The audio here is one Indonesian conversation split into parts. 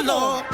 Lord.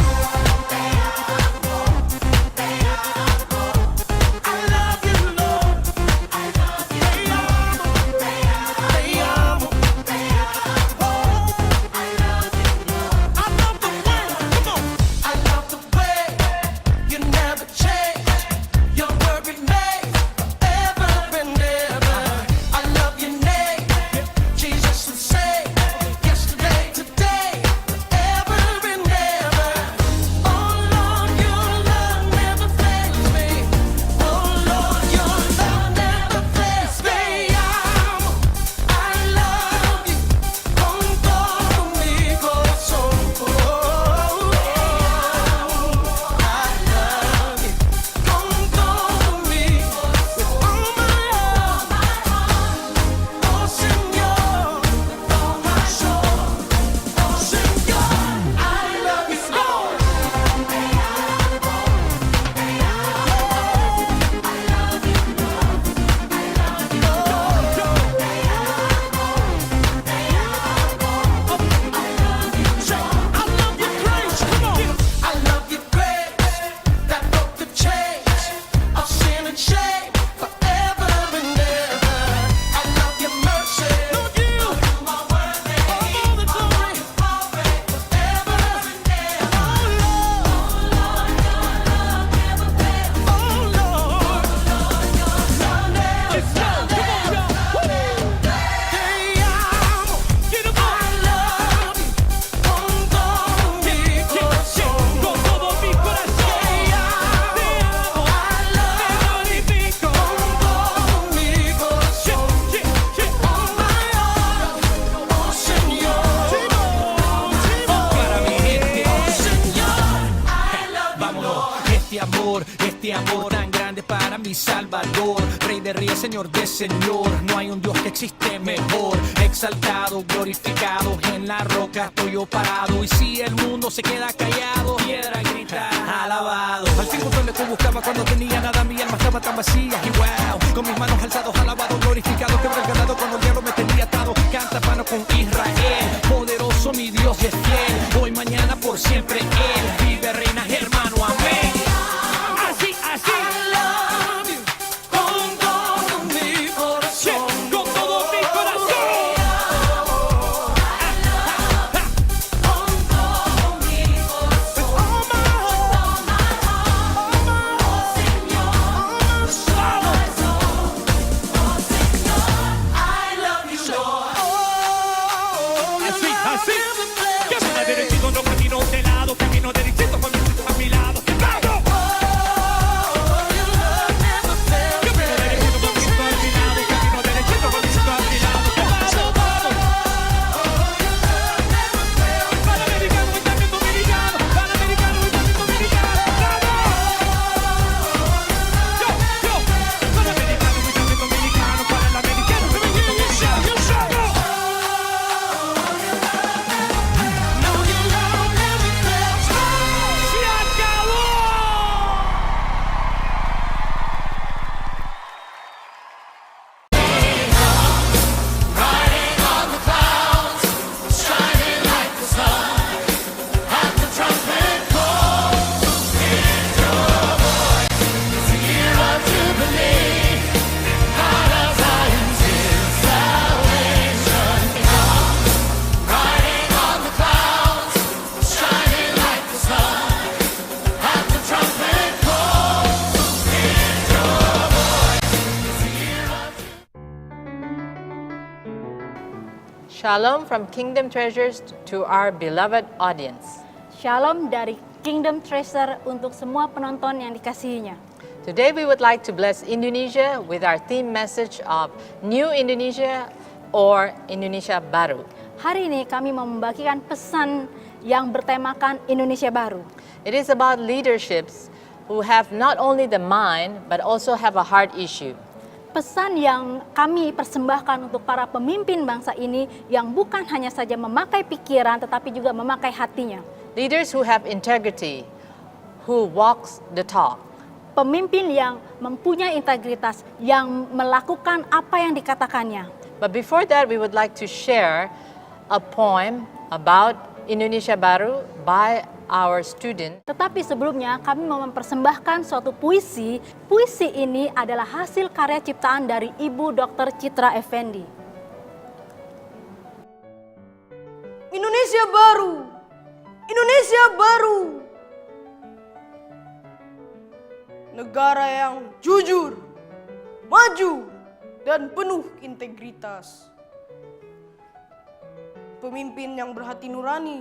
Este amor tan grande para mi Salvador, Rey de Reyes, Señor de Señor. No hay un Dios que existe mejor. Exaltado, glorificado, en la roca estoy yo parado. Y si el mundo se queda callado, piedra grita, alabado. Al fin encontré lo que buscaba cuando tenía nada, mi alma estaba tan vacía. Y wow, con mis manos alzados, alabado, glorificado, quebré el ganado cuando el diablo me tenía atado. Canta mano con Israel, poderoso mi Dios y es fiel. Hoy, mañana, por siempre Él vive, reina, hermano, amén. Shalom from Kingdom Treasures to our beloved audience. Shalom dari Kingdom Treasure untuk semua penonton yang dikasihinya. Today we would like to bless Indonesia with our theme message of New Indonesia or Indonesia Baru. Hari ini kami mau membagikan pesan yang bertemakan Indonesia Baru. It is about leaderships who have not only the mind but also have a heart issue. Pesan yang kami persembahkan untuk para pemimpin bangsa ini yang bukan hanya saja memakai pikiran tetapi juga memakai hatinya. Leaders who have integrity, who walks the talk. Pemimpin yang mempunyai integritas, yang melakukan apa yang dikatakannya. But before that, we would like to share a poem about Indonesia Baru by our student. Tetapi sebelumnya kami mau mempersembahkan suatu puisi. Puisi ini adalah hasil karya ciptaan dari Ibu Dr. Citra Effendi. Indonesia Baru, Indonesia Baru. Negara yang jujur, maju, dan penuh integritas. Pemimpin yang berhati nurani,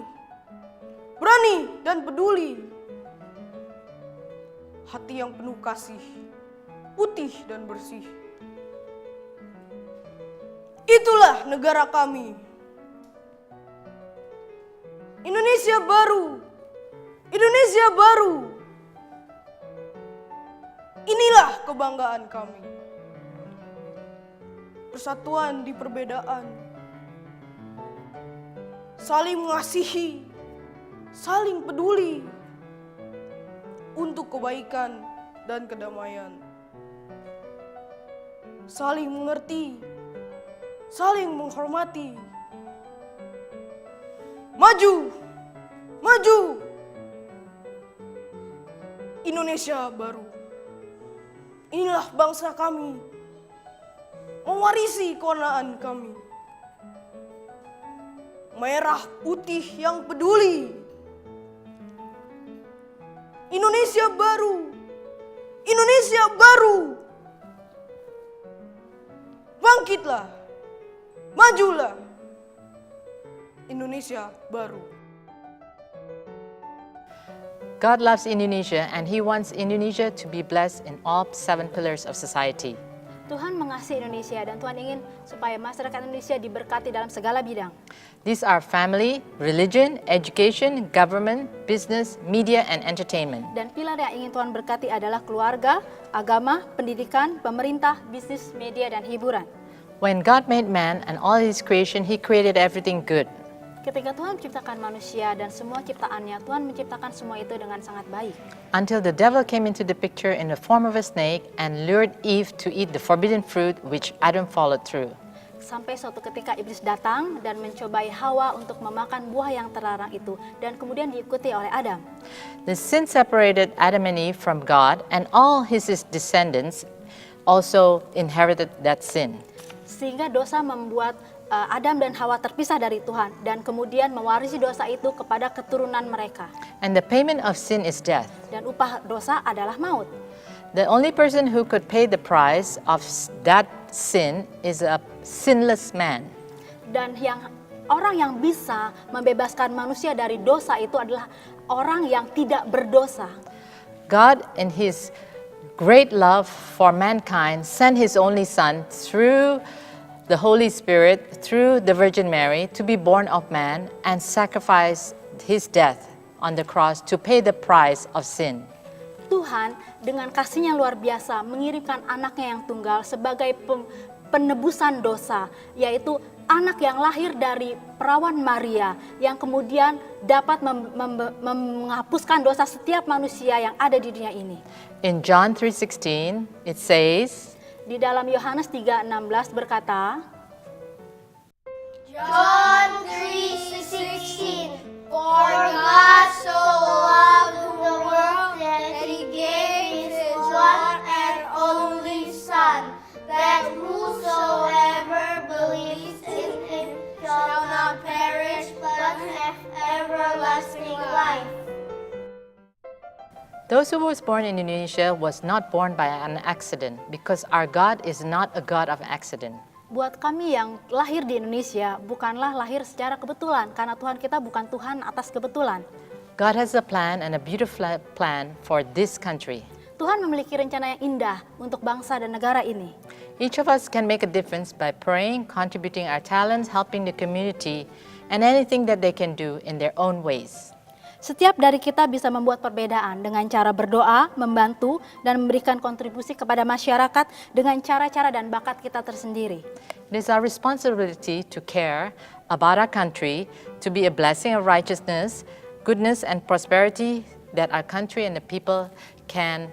berani dan peduli. Hati yang penuh kasih, putih dan bersih. Itulah negara kami. Indonesia Baru, Indonesia Baru. Inilah kebanggaan kami. Persatuan di perbedaan. Saling mengasihi, saling peduli untuk kebaikan dan kedamaian. Saling mengerti, saling menghormati. Maju, maju. Indonesia Baru. Inilah bangsa kami, mewarisi kewarnaan kami. Merah putih yang peduli. Indonesia Baru, Indonesia Baru. Bangkitlah, majulah. Indonesia Baru. God loves Indonesia and He wants Indonesia to be blessed in all 7 pillars of society. Tuhan mengasihi Indonesia dan Tuhan ingin supaya masyarakat Indonesia diberkati dalam segala bidang. These are family, religion, education, government, business, media, and entertainment. Dan pilar yang ingin Tuhan berkati adalah keluarga, agama, pendidikan, pemerintah, bisnis, media, dan hiburan. When God made man and all His creation, He created everything good. Ketika Tuhan menciptakan manusia dan semua ciptaannya, Tuhan menciptakan semua itu dengan sangat baik. Until the devil came into the picture in the form of a snake and lured Eve to eat the forbidden fruit which Adam followed through. Sampai suatu ketika iblis datang dan mencobai Hawa untuk memakan buah yang terlarang itu dan kemudian diikuti oleh Adam. The sin separated Adam and Eve from God, and all his descendants also inherited that sin. Sehingga dosa membuat Adam dan Hawa terpisah dari Tuhan dan kemudian mewarisi dosa itu kepada keturunan mereka. And the payment of sin is death. Dan upah dosa adalah maut. The only person who could pay the price of that sin is a sinless man. Dan orang yang bisa membebaskan manusia dari dosa itu adalah orang yang tidak berdosa. God in His great love for mankind sent His only Son through the Holy Spirit, through the Virgin Mary, to be born of man and sacrifice His death on the cross to pay the price of sin. Tuhan dengan kasih-Nya luar biasa mengirimkan anaknya yang tunggal sebagai penebusan dosa, yaitu anak yang lahir dari perawan Maria yang kemudian dapat menghapuskan dosa setiap manusia yang ada di dunia ini. In John 3:16 it says, di dalam Yohanes 3:16 berkata, John 3:16, For God so loved the world that He gave His one and only Son, that whosoever believes in Him shall not perish but have everlasting life. those who was born in Indonesia was not born by an accident, because our God is not a God of accident. buat kami yang lahir di Indonesia bukanlah lahir secara kebetulan, karena Tuhan kita bukan Tuhan atas kebetulan. God has a plan and a beautiful plan for this country. Tuhan memiliki rencana yang indah untuk bangsa dan negara ini. Each of us can make a difference by praying, contributing our talents, helping the community, and anything that they can do in their own ways. Setiap dari kita bisa membuat perbedaan dengan cara berdoa, membantu, dan memberikan kontribusi kepada masyarakat dengan cara-cara dan bakat kita tersendiri. It is our responsibility to care about our country, to be a blessing of righteousness, goodness, and prosperity that our country and the people can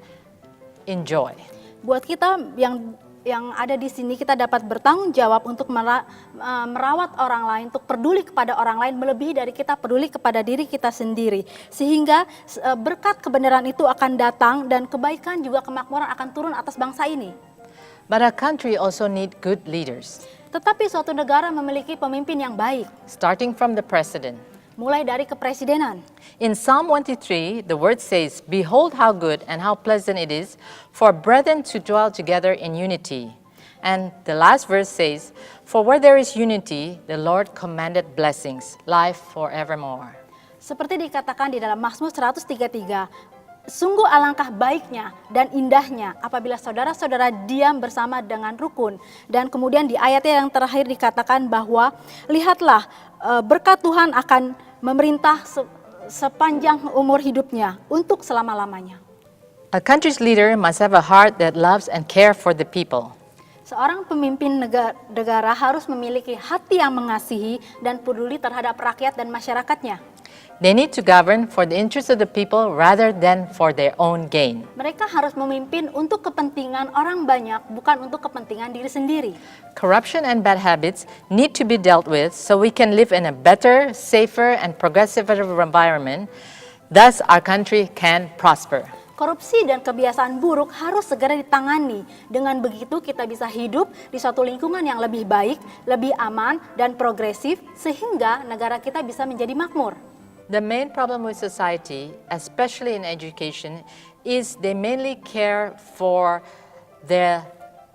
enjoy. Buat kita yang yang ada di sini kita dapat bertanggung jawab untuk merawat orang lain, untuk peduli kepada orang lain melebihi dari kita peduli kepada diri kita sendiri. Sehingga berkat kebenaran itu akan datang dan kebaikan juga kemakmuran akan turun atas bangsa ini. But a country also need good leaders, Tetapi suatu negara memiliki pemimpin yang baik, starting from the president. mulai dari kepresidenan. In Psalm 103, the word says, "Behold how good and how pleasant it is for brethren to dwell together in unity." And the last verse says, "For where there is unity, the Lord commanded blessings, life forevermore." Seperti dikatakan di dalam Mazmur 133, sungguh alangkah baiknya dan indahnya apabila saudara-saudara diam bersama dengan rukun. Dan kemudian di ayatnya yang terakhir dikatakan bahwa, lihatlah berkat Tuhan akan memerintah sepanjang umur hidupnya untuk selama-lamanya. A country's leader must have a heart that loves and care for the people. Seorang pemimpin negara harus memiliki hati yang mengasihi dan peduli terhadap rakyat dan masyarakatnya. They need to govern for the interests of the people rather than for their own gain. Mereka harus memimpin untuk kepentingan orang banyak, bukan untuk kepentingan diri sendiri. Corruption and bad habits need to be dealt with so we can live in a better, safer, and progressive environment. Thus, our country can prosper. Korupsi dan kebiasaan buruk harus segera ditangani. Dengan begitu kita bisa hidup di suatu lingkungan yang lebih baik, lebih aman, dan progresif, sehingga negara kita bisa menjadi makmur. The main problem with society, especially in education, is they mainly care for the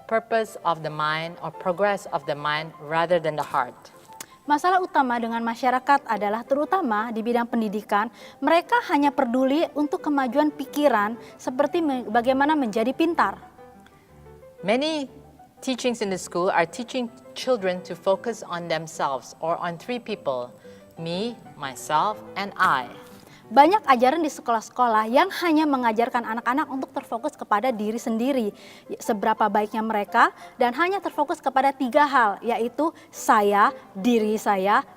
purpose of the mind or progress of the mind rather than the heart. Masalah utama dengan masyarakat adalah terutama di bidang pendidikan, mereka hanya peduli untuk kemajuan pikiran seperti bagaimana menjadi pintar. Many teachings in the school are teaching children to focus on themselves or on three people, me, myself, and I. Banyak ajaran di sekolah-sekolah yang hanya mengajarkan anak-anak untuk terfokus kepada diri sendiri, seberapa baiknya mereka, dan hanya terfokus kepada 3 hal, yaitu saya,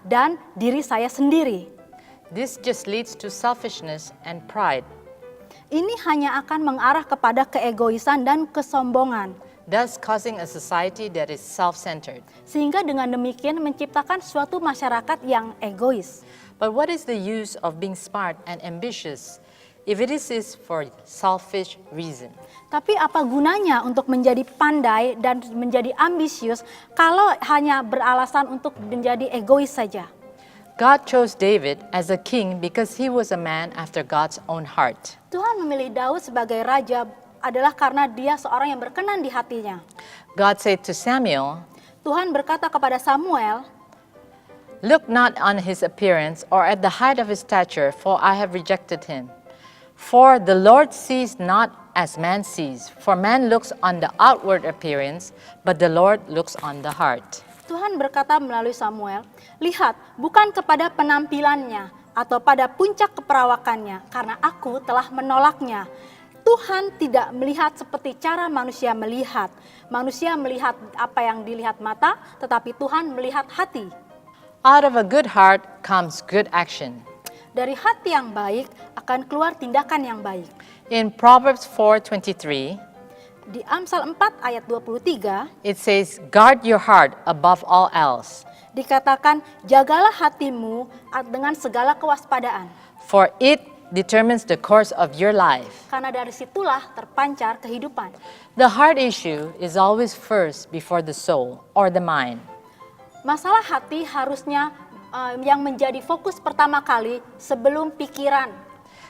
dan diri saya sendiri. This just leads to selfishness and pride, Ini hanya akan mengarah kepada keegoisan dan kesombongan, thus causing a society that is self-centered. sehingga dengan demikian menciptakan suatu masyarakat yang egois. But what is the use of being smart and ambitious if it is for selfish reason? Tapi apa gunanya untuk menjadi pandai dan menjadi ambisius kalau hanya beralasan untuk menjadi egois saja? God chose David as a king because he was a man after God's own heart. Tuhan memilih Daud sebagai raja adalah karena dia seorang yang berkenan di hatinya. God said to Samuel, Tuhan berkata kepada Samuel, "Look not on his appearance or at the height of his stature, for I have rejected him. For the Lord sees not as man sees, for man looks on the outward appearance, but the Lord looks on the heart." Tuhan berkata melalui Samuel, lihat bukan kepada penampilannya atau pada puncak keperawakannya, karena aku telah menolaknya. Tuhan tidak melihat seperti cara manusia melihat. Manusia melihat apa yang dilihat mata, tetapi Tuhan melihat hati. Out of a good heart comes good action. Dari hati yang baik akan keluar tindakan yang baik. In Proverbs 4:23, Di Amsal 4 ayat 23 it says, "Guard your heart above all else, dikatakan, jagalah hatimu dengan segala kewaspadaan. for it determines the course of your life." Karena dari situlah terpancar kehidupan. The heart issue is always first before the soul or the mind. Masalah hati harusnya yang menjadi fokus pertama kali sebelum pikiran.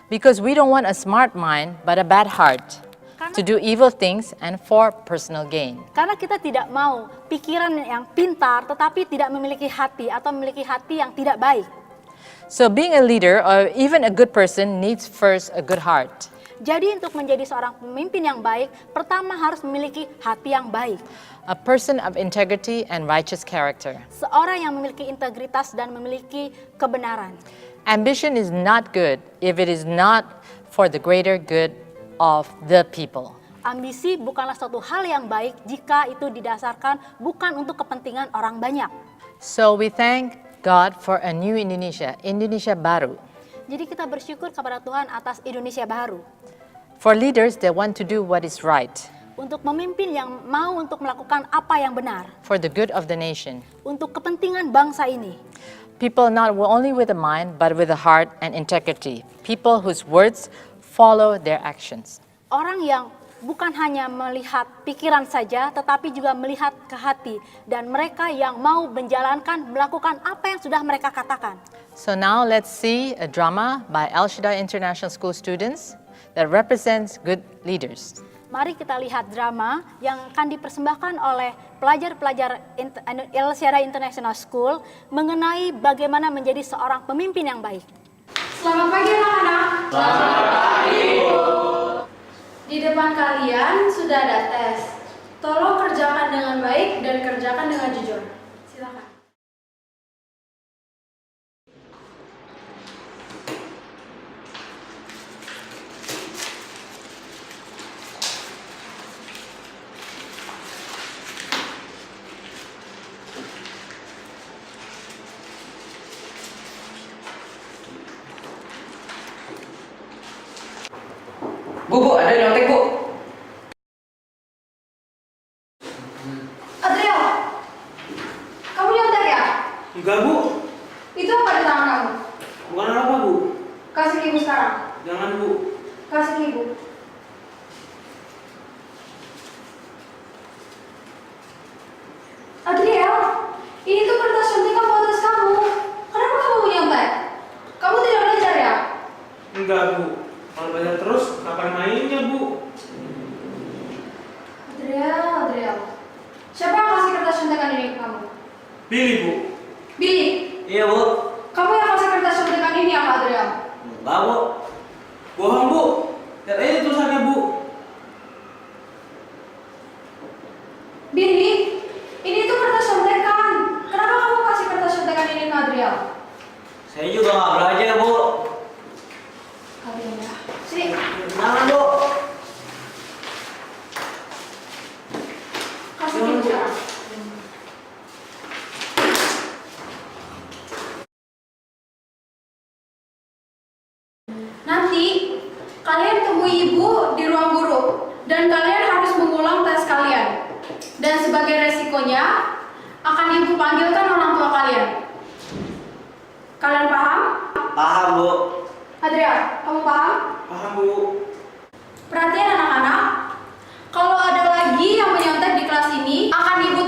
Because we don't want a smart mind, but a bad heart to do evil things and for personal gain. Karena kita tidak mau pikiran yang pintar tetapi tidak memiliki hati atau memiliki hati yang tidak baik. So being a leader or even a good person needs first a good heart. Jadi untuk menjadi seorang pemimpin yang baik, pertama harus memiliki hati yang baik. A person of integrity and righteous character. Seorang yang memiliki integritas dan memiliki kebenaran. Ambition is not good if it is not for the greater good of the people. Ambisi bukanlah suatu hal yang baik jika itu didasarkan bukan untuk kepentingan orang banyak. So we thank God for a new Indonesia, Indonesia Baru. Jadi kita bersyukur kepada Tuhan atas Indonesia baru. For leaders that want to do what is right. untuk memimpin yang mau untuk melakukan apa yang benar, for the good of the nation. untuk kepentingan bangsa ini. People not only with a mind, but with a heart and integrity. People whose words follow their actions. Orang yang bukan hanya melihat pikiran saja, tetapi juga melihat ke hati. Dan mereka yang mau menjalankan, melakukan apa yang sudah mereka katakan. So now let's see a drama by El Shaddai International School students that represents good leaders. Mari kita lihat drama yang akan dipersembahkan oleh pelajar-pelajar El Shaddai International School mengenai bagaimana menjadi seorang pemimpin yang baik. Selamat pagi anak-anak. Selamat pagi, Bu. Di depan kalian sudah ada tes. Tolong kerjakan dengan baik dan kerjakan dengan jujur. Silakan. Bu, ada yang nyontek, Bu. Adriel, kamu nyontek ya? Enggak, Bu. Itu apa di tangan kamu? Bukan apa, Bu. Kasih ke ibu sekarang. Jangan, Bu. Kasih ke ibu. Adriel, ini tuh kertas contekan buat tes kamu. Kenapa kamu mau nyontek? Kamu tidak belajar ya? Enggak, Bu. Kalau belajar terus, kapan mainnya, Bu? Adriel. Siapa yang kasih kertas contekan ini ke kamu? Pilih, Bu. Billy, Iya, Bu. kamu yang kasih kertas contekan ini apa, Adriel? Enggak, Bu. Bohong, Bu. Lihat aja tulisannya, Bu. Billy, ini tuh kertas contekan. Kenapa kamu kasih kertas contekan ini ke Adriel? Saya juga nggak belajar, Bu. Kalian ya. Sini. Jangan, Bu. Kasih ibu sekarang. Nanti kalian temui ibu di ruang guru dan kalian harus mengulang tes kalian. Dan sebagai resikonya akan ibu panggilkan orang tua kalian. Kalian paham? Paham, Bu. Adriel, kamu paham? Paham, Bu. Perhatian anak-anak, kalau ada lagi yang menyontek di kelas ini, akan ibu